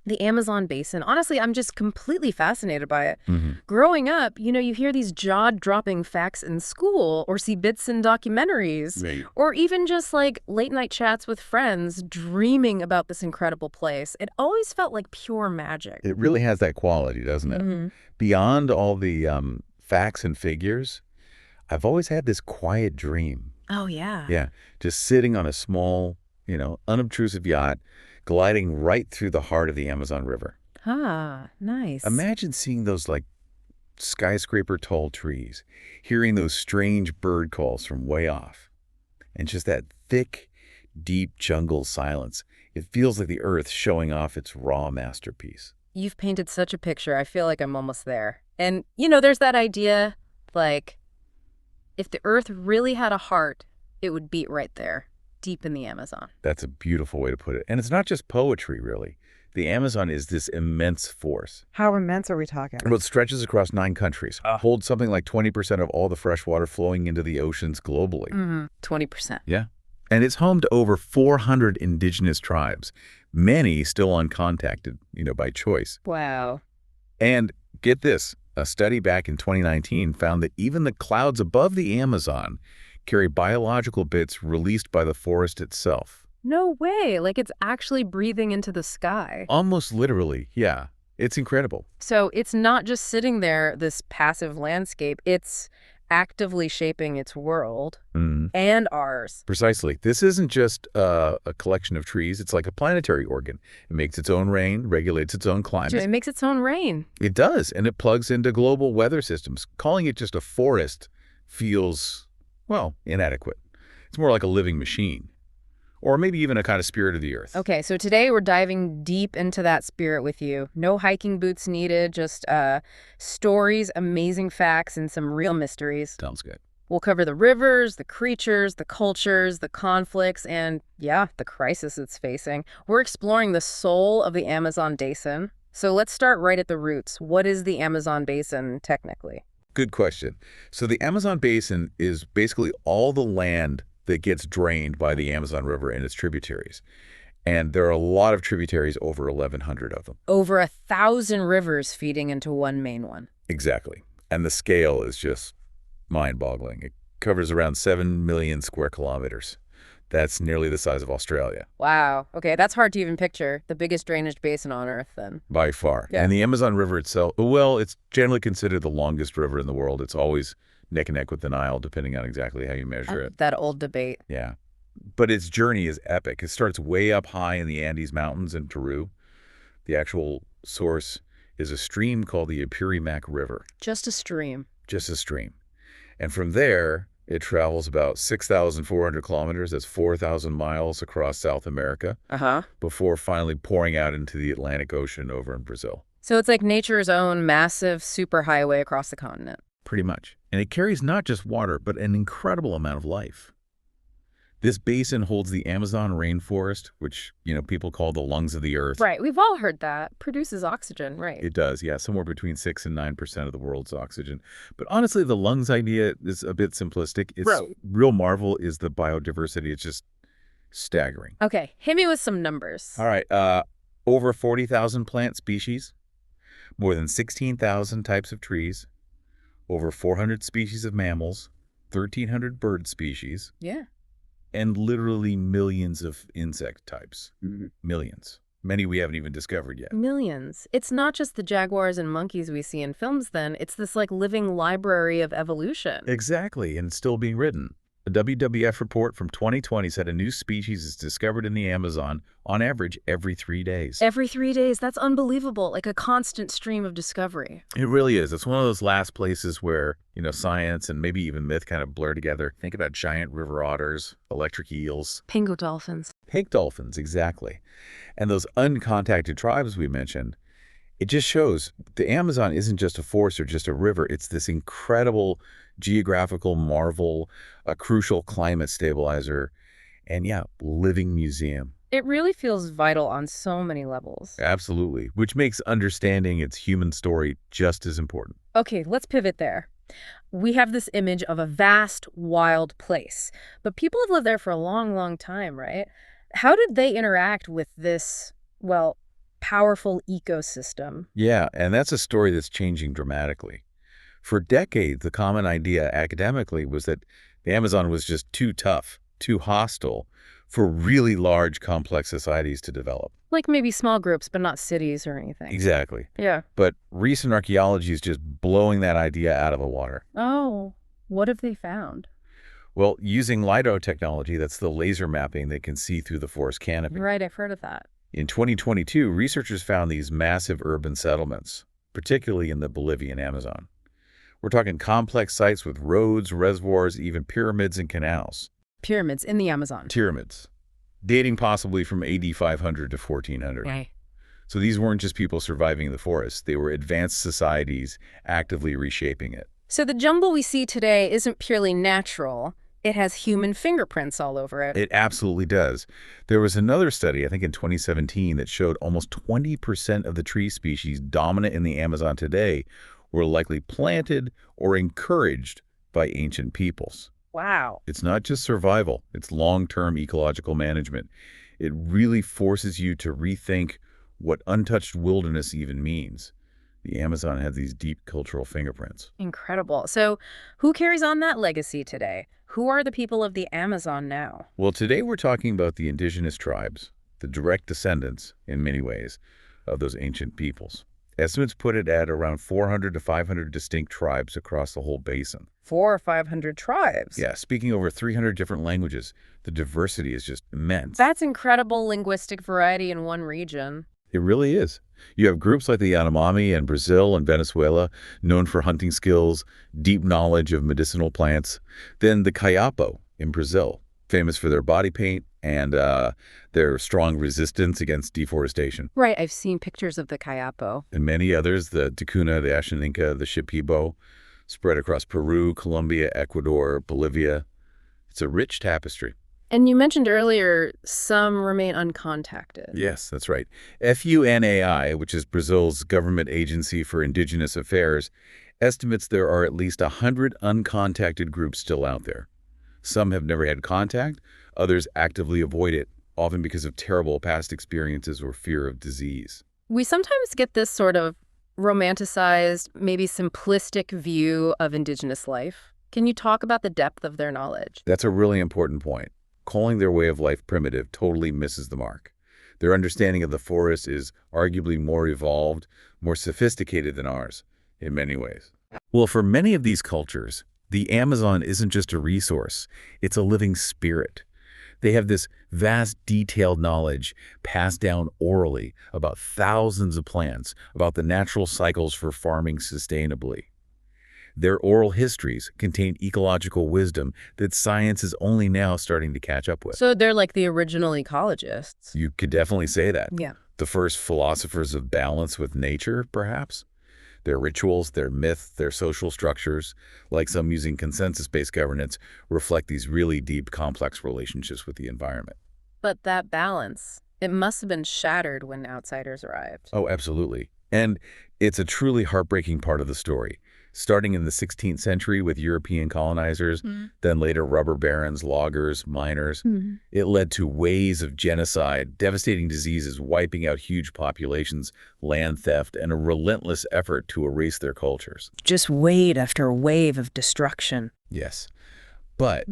The Amazon Basin. Honestly, I'm just completely fascinated by it. Hmm. Growing up, you hear these jaw-dropping facts in school or see bits in documentaries Right. or even just like late-night chats with friends dreaming about this incredible place. It always felt like pure magic. It really has that quality, doesn't it? Hmm. Beyond all the facts and figures, I've always had this quiet dream. Oh, yeah. Yeah, just sitting on a small, unobtrusive yacht, gliding right through the heart of the Amazon River. Ah, nice. Imagine seeing those, like, skyscraper-tall trees, hearing those strange bird calls from way off, and just that thick, deep jungle silence. It feels like the earth showing off its raw masterpiece. You've painted such a picture. I feel like I'm almost there. And, there's that idea, like, if the Earth really had a heart, it would beat right there, deep in the Amazon. That's a beautiful way to put it. And it's not just poetry, really. The Amazon is this immense force. How immense are we talking? Well, it stretches across 9 countries, holds something like 20% of all the fresh water flowing into the oceans globally. 20%. Yeah. And it's home to over 400 indigenous tribes, many still uncontacted, by choice. Wow. And get this, a study back in 2019 found that even the clouds above the Amazon carry biological bits released by the forest itself. No way. Like it's actually breathing into the sky. Almost literally, yeah. It's incredible. So it's not just sitting there, this passive landscape. It's actively shaping its world and ours. Precisely. This isn't just a collection of trees. It's like a planetary organ. It makes its own rain, regulates its own climate. It makes its own rain. It does, and it plugs into global weather systems. Calling it just a forest feels, well, inadequate. It's more like a living machine. Or maybe even a kind of spirit of the earth. Okay, so today we're diving deep into that spirit with you. No hiking boots needed, just stories, amazing facts, and some real mysteries. Sounds good. We'll cover the rivers, the creatures, the cultures, the conflicts, and, yeah, the crisis it's facing. We're exploring the soul of the Amazon Basin. So let's start right at the roots. What is the Amazon Basin technically? Good question. So the Amazon Basin is basically all the land that gets drained by the Amazon River and its tributaries. And there are a lot of tributaries, over 1,100 of them. Over 1,000 rivers feeding into one main one. Exactly. And the scale is just mind-boggling. It covers around 7 million square kilometers. That's nearly the size of Australia. Wow. Okay, that's hard to even picture. The biggest drainage basin on Earth, then. By far. Yeah. And the Amazon River itself, well, it's generally considered the longest river in the world. It's always neck and neck with the Nile, depending on exactly how you measure it. That old debate. Yeah. But its journey is epic. It starts way up high in the Andes Mountains in Peru. The actual source is a stream called the Apurimac River. Just a stream. Just a stream. And from there, it travels about 6,400 kilometers. That's 4,000 miles across South America. Before finally pouring out into the Atlantic Ocean over in Brazil. So it's like nature's own massive superhighway across the continent. Pretty much. And it carries not just water, but an incredible amount of life. This basin holds the Amazon rainforest, which, people call the lungs of the earth. Right. We've all heard that. Produces oxygen, right? It does, yeah. Somewhere between 6 and 9% of the world's oxygen. But honestly, the lungs idea is a bit simplistic. Its real marvel is the biodiversity. It's just staggering. Okay. Hit me with some numbers. All right. Over 40,000 plant species, more than 16,000 types of trees, over 400 species of mammals, 1,300 bird species. Yeah. And literally millions of insect types. Millions. Many we haven't even discovered yet. Millions. It's not just the jaguars and monkeys we see in films then. It's this like living library of evolution. Exactly, and it's still being written. A WWF report from 2020 said a new species is discovered in the Amazon on average every 3 days. Every 3 days? That's unbelievable. Like a constant stream of discovery. It really is. It's one of those last places where, science and maybe even myth kind of blur together. Think about giant river otters, electric eels. Pingo dolphins. Pink dolphins, exactly. And those uncontacted tribes we mentioned, it just shows the Amazon isn't just a forest or just a river. It's this incredible geographical marvel, a crucial climate stabilizer, and living museum. It really feels vital on so many levels. Absolutely, which makes understanding its human story just as important. Okay, let's pivot there. We have this image of a vast, wild place, but people have lived there for a long, long time, right? How did they interact with this, powerful ecosystem. Yeah, and that's a story that's changing dramatically. For decades, the common idea academically was that the Amazon was just too tough, too hostile for really large, complex societies to develop. Like maybe small groups, but not cities or anything. Exactly. Yeah. But recent archaeology is just blowing that idea out of the water. Oh, what have they found? Well, using LiDAR technology, that's the laser mapping that can see through the forest canopy. Right, I've heard of that. In 2022, researchers found these massive urban settlements, particularly in the Bolivian Amazon. We're talking complex sites with roads, reservoirs, even pyramids and canals. Pyramids in the Amazon. Pyramids, dating possibly from AD 500 to 1400. Okay. So these weren't just people surviving the forest. They were advanced societies actively reshaping it. So the jungle we see today isn't purely natural. It has human fingerprints all over it. It absolutely does. There was another study, I think in 2017, that showed almost 20% of the tree species dominant in the Amazon today were likely planted or encouraged by ancient peoples. Wow. It's not just survival, it's long-term ecological management. It really forces you to rethink what untouched wilderness even means. The Amazon has these deep cultural fingerprints. Incredible. So who carries on that legacy today? Who are the people of the Amazon now? Well, today we're talking about the indigenous tribes, the direct descendants, in many ways, of those ancient peoples. Estimates put it at around 400 to 500 distinct tribes across the whole basin. 400 or 500 tribes. Yeah, speaking over 300 different languages, the diversity is just immense. That's incredible linguistic variety in one region. It really is. You have groups like the Yanomami in Brazil and Venezuela, known for hunting skills, deep knowledge of medicinal plants. Then the Kayapo in Brazil, famous for their body paint and their strong resistance against deforestation. Right, I've seen pictures of the Kayapo. And many others, the Ticuna, the Ashaninka, the Shipibo, spread across Peru, Colombia, Ecuador, Bolivia. It's a rich tapestry. And you mentioned earlier some remain uncontacted. Yes, that's right. FUNAI, which is Brazil's government agency for indigenous affairs, estimates there are at least 100 uncontacted groups still out there. Some have never had contact, others actively avoid it, often because of terrible past experiences or fear of disease. We sometimes get this sort of romanticized, maybe simplistic view of indigenous life. Can you talk about the depth of their knowledge? That's a really important point. Calling their way of life primitive totally misses the mark. Their understanding of the forest is arguably more evolved, more sophisticated than ours, in many ways. Well, for many of these cultures, the Amazon isn't just a resource, it's a living spirit. They have this vast, detailed knowledge passed down orally about thousands of plants, about the natural cycles for farming sustainably. Their oral histories contain ecological wisdom that science is only now starting to catch up with. So they're like the original ecologists. You could definitely say that. Yeah. The first philosophers of balance with nature, perhaps. Their rituals, their myths, their social structures, like some using consensus-based governance, reflect these really deep, complex relationships with the environment. But that balance, it must have been shattered when outsiders arrived. Oh, absolutely. And it's a truly heartbreaking part of the story. Starting in the 16th century with European colonizers, then later rubber barons, loggers, miners, it led to waves of genocide, devastating diseases wiping out huge populations, land theft, and a relentless effort to erase their cultures. Just wave after wave of destruction. Yes, but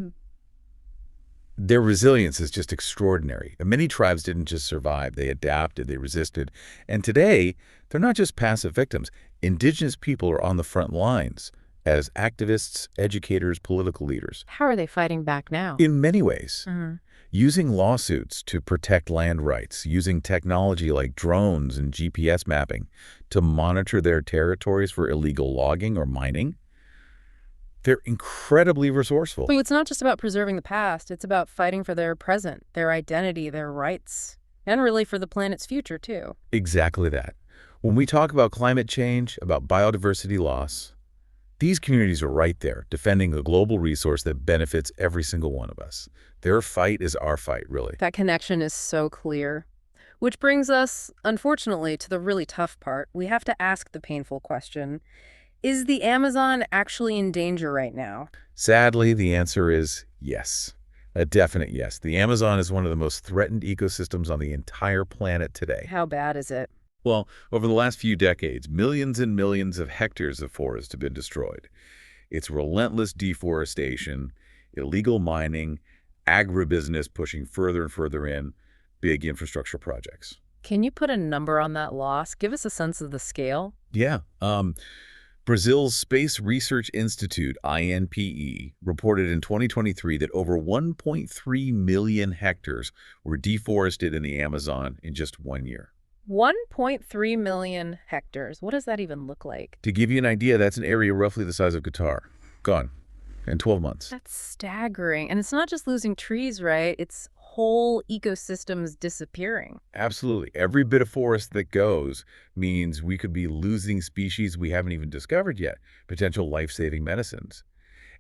their resilience is just extraordinary. And many tribes didn't just survive, they adapted, they resisted. And today, they're not just passive victims. Indigenous people are on the front lines as activists, educators, political leaders. How are they fighting back now? In many ways. Using lawsuits to protect land rights, using technology like drones and GPS mapping to monitor their territories for illegal logging or mining. They're incredibly resourceful. But it's not just about preserving the past. It's about fighting for their present, their identity, their rights, and really for the planet's future, too. Exactly that. When we talk about climate change, about biodiversity loss, these communities are right there, defending a global resource that benefits every single one of us. Their fight is our fight, really. That connection is so clear. Which brings us, unfortunately, to the really tough part. We have to ask the painful question, is the Amazon actually in danger right now? Sadly, the answer is yes. A definite yes. The Amazon is one of the most threatened ecosystems on the entire planet today. How bad is it? Well, over the last few decades, millions and millions of hectares of forest have been destroyed. It's relentless deforestation, illegal mining, agribusiness pushing further and further in, big infrastructure projects. Can you put a number on that loss? Give us a sense of the scale. Yeah. Brazil's Space Research Institute, INPE, reported in 2023 that over 1.3 million hectares were deforested in the Amazon in just 1 year. 1.3 million hectares. What does that even look like? To give you an idea, that's an area roughly the size of Qatar. Gone in 12 months. That's staggering. And it's not just losing trees, right? It's whole ecosystems disappearing. Absolutely. Every bit of forest that goes means we could be losing species we haven't even discovered yet, potential life-saving medicines.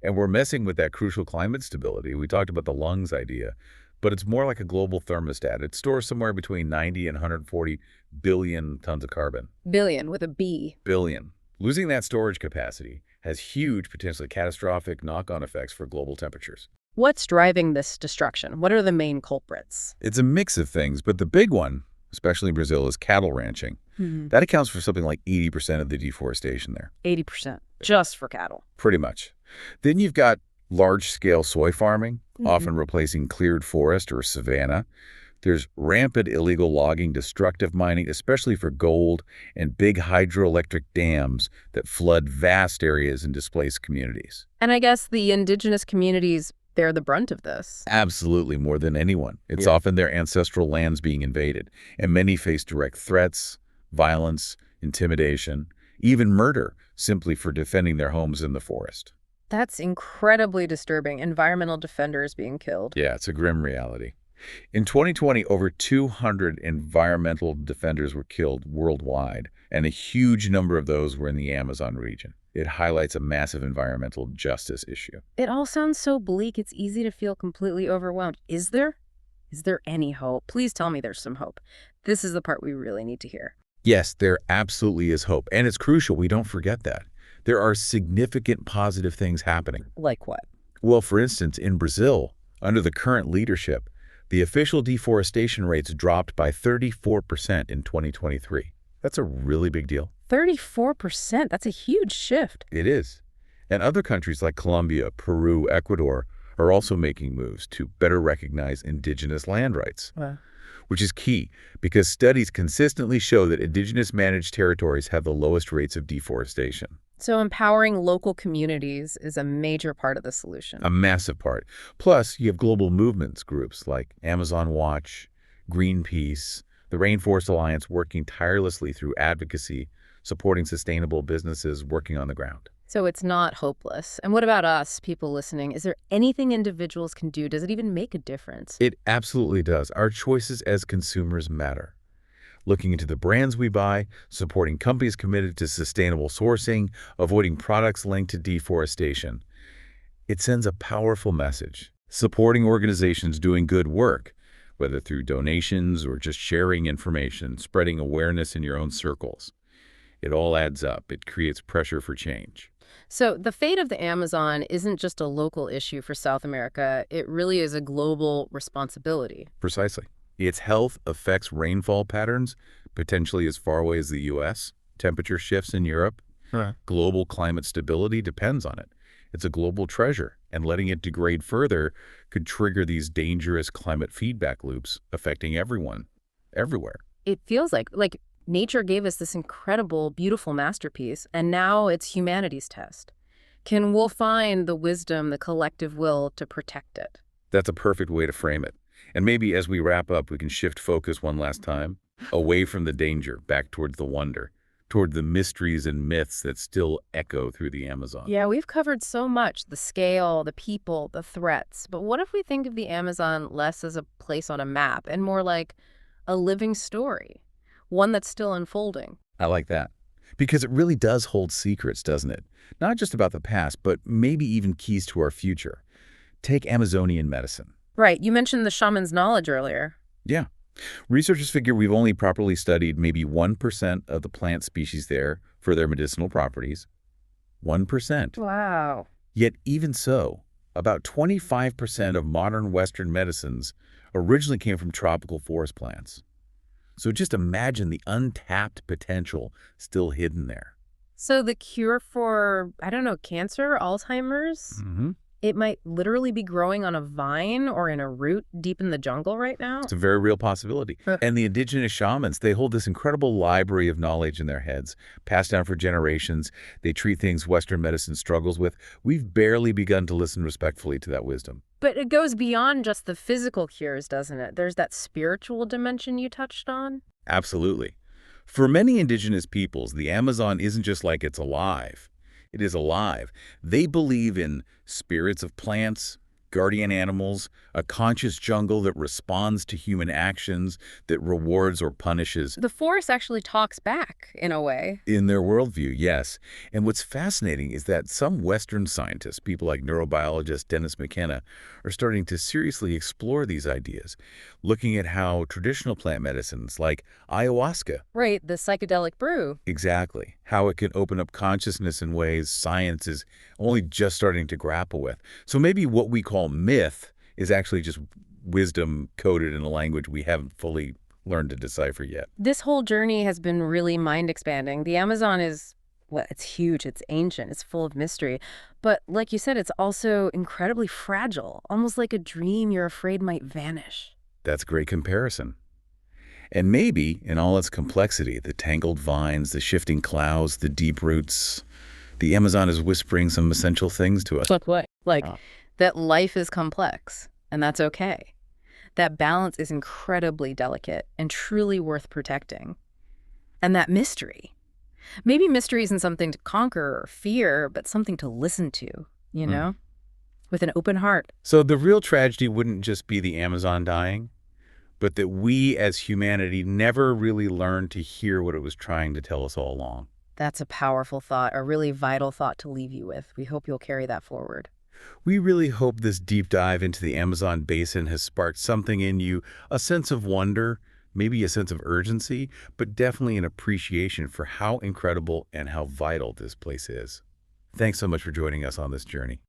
And we're messing with that crucial climate stability. We talked about the lungs idea, but it's more like a global thermostat. It stores somewhere between 90 and 140 billion tons of carbon. Billion with a B. Billion. Losing that storage capacity has huge, potentially catastrophic knock-on effects for global temperatures. What's driving this destruction? What are the main culprits? It's a mix of things, but the big one, especially in Brazil, is cattle ranching. That accounts for something like 80% of the deforestation there. 80%. Just for cattle. Pretty much. Then you've got large-scale soy farming, often replacing cleared forest or savanna. There's rampant illegal logging, destructive mining, especially for gold, and big hydroelectric dams that flood vast areas and displace communities. And I guess the indigenous communities bear the brunt of this. Absolutely, more than anyone. It's often their ancestral lands being invaded, and many face direct threats, violence, intimidation, even murder, simply for defending their homes in the forest. That's incredibly disturbing. Environmental defenders being killed. Yeah, it's a grim reality. In 2020, over 200 environmental defenders were killed worldwide, and a huge number of those were in the Amazon region. It highlights a massive environmental justice issue. It all sounds so bleak, it's easy to feel completely overwhelmed. Is there? Is there any hope? Please tell me there's some hope. This is the part we really need to hear. Yes, there absolutely is hope, and it's crucial we don't forget that. There are significant positive things happening. Like what? Well, for instance, in Brazil, under the current leadership, the official deforestation rates dropped by 34% in 2023. That's a really big deal. 34%? That's a huge shift. It is. And other countries like Colombia, Peru, Ecuador are also making moves to better recognize indigenous land rights, which is key because studies consistently show that indigenous managed territories have the lowest rates of deforestation. So empowering local communities is a major part of the solution. A massive part. Plus, you have global movements groups like Amazon Watch, Greenpeace, the Rainforest Alliance working tirelessly through advocacy, supporting sustainable businesses working on the ground. So it's not hopeless. And what about us, people listening? Is there anything individuals can do? Does it even make a difference? It absolutely does. Our choices as consumers matter. Looking into the brands we buy, supporting companies committed to sustainable sourcing, avoiding products linked to deforestation. It sends a powerful message. Supporting organizations doing good work, whether through donations or just sharing information, spreading awareness in your own circles. It all adds up. It creates pressure for change. So the fate of the Amazon isn't just a local issue for South America. It really is a global responsibility. Precisely. Its health affects rainfall patterns, potentially as far away as the U.S., temperature shifts in Europe. Global climate stability depends on it. It's a global treasure, and letting it degrade further could trigger these dangerous climate feedback loops affecting everyone, everywhere. It feels like nature gave us this incredible, beautiful masterpiece, and now it's humanity's test. Can we find the wisdom, the collective will to protect it? That's a perfect way to frame it. And maybe as we wrap up, we can shift focus one last time, away from the danger, back towards the wonder, toward the mysteries and myths that still echo through the Amazon. Yeah, we've covered so much, the scale, the people, the threats. But what if we think of the Amazon less as a place on a map and more like a living story, one that's still unfolding? I like that. Because it really does hold secrets, doesn't it? Not just about the past, but maybe even keys to our future. Take Amazonian medicine. Right. You mentioned the shaman's knowledge earlier. Yeah. Researchers figure we've only properly studied maybe 1% of the plant species there for their medicinal properties. 1%. Wow. Yet even so, about 25% of modern Western medicines originally came from tropical forest plants. So just imagine the untapped potential still hidden there. So the cure for, I don't know, cancer, Alzheimer's, Hmm. it might literally be growing on a vine or in a root deep in the jungle right now? It's a very real possibility. Huh. And the indigenous shamans, they hold this incredible library of knowledge in their heads, passed down for generations. They treat things Western medicine struggles with. We've barely begun to listen respectfully to that wisdom. But it goes beyond just the physical cures, doesn't it? There's that spiritual dimension you touched on. Absolutely. For many indigenous peoples, the Amazon isn't just like it's alive. It is alive. They believe in spirits of plants, guardian animals, a conscious jungle that responds to human actions, that rewards or punishes. The forest actually talks back, in a way. In their worldview, yes. And what's fascinating is that some Western scientists, people like neurobiologist Dennis McKenna, are starting to seriously explore these ideas, looking at how traditional plant medicines like ayahuasca, Right, the psychedelic brew. exactly, how it can open up consciousness in ways science is only just starting to grapple with. So maybe what we call myth is actually just wisdom coded in a language we haven't fully learned to decipher yet. This whole journey has been really mind-expanding. The Amazon is, well, it's huge, it's ancient, it's full of mystery. But like you said, it's also incredibly fragile, almost like a dream you're afraid might vanish. That's a great comparison. And maybe, in all its complexity, the tangled vines, the shifting clouds, the deep roots, the Amazon is whispering some essential things to us. Like what? Like Oh. that life is complex, and that's okay. That balance is incredibly delicate and truly worth protecting. And that mystery. Maybe mystery isn't something to conquer or fear, but something to listen to, you Hmm. know? With an open heart. So the real tragedy wouldn't just be the Amazon dying, but that we as humanity never really learned to hear what it was trying to tell us all along. That's a powerful thought, a really vital thought to leave you with. We hope you'll carry that forward. We really hope this deep dive into the Amazon basin has sparked something in you, a sense of wonder, maybe a sense of urgency, but definitely an appreciation for how incredible and how vital this place is. Thanks so much for joining us on this journey.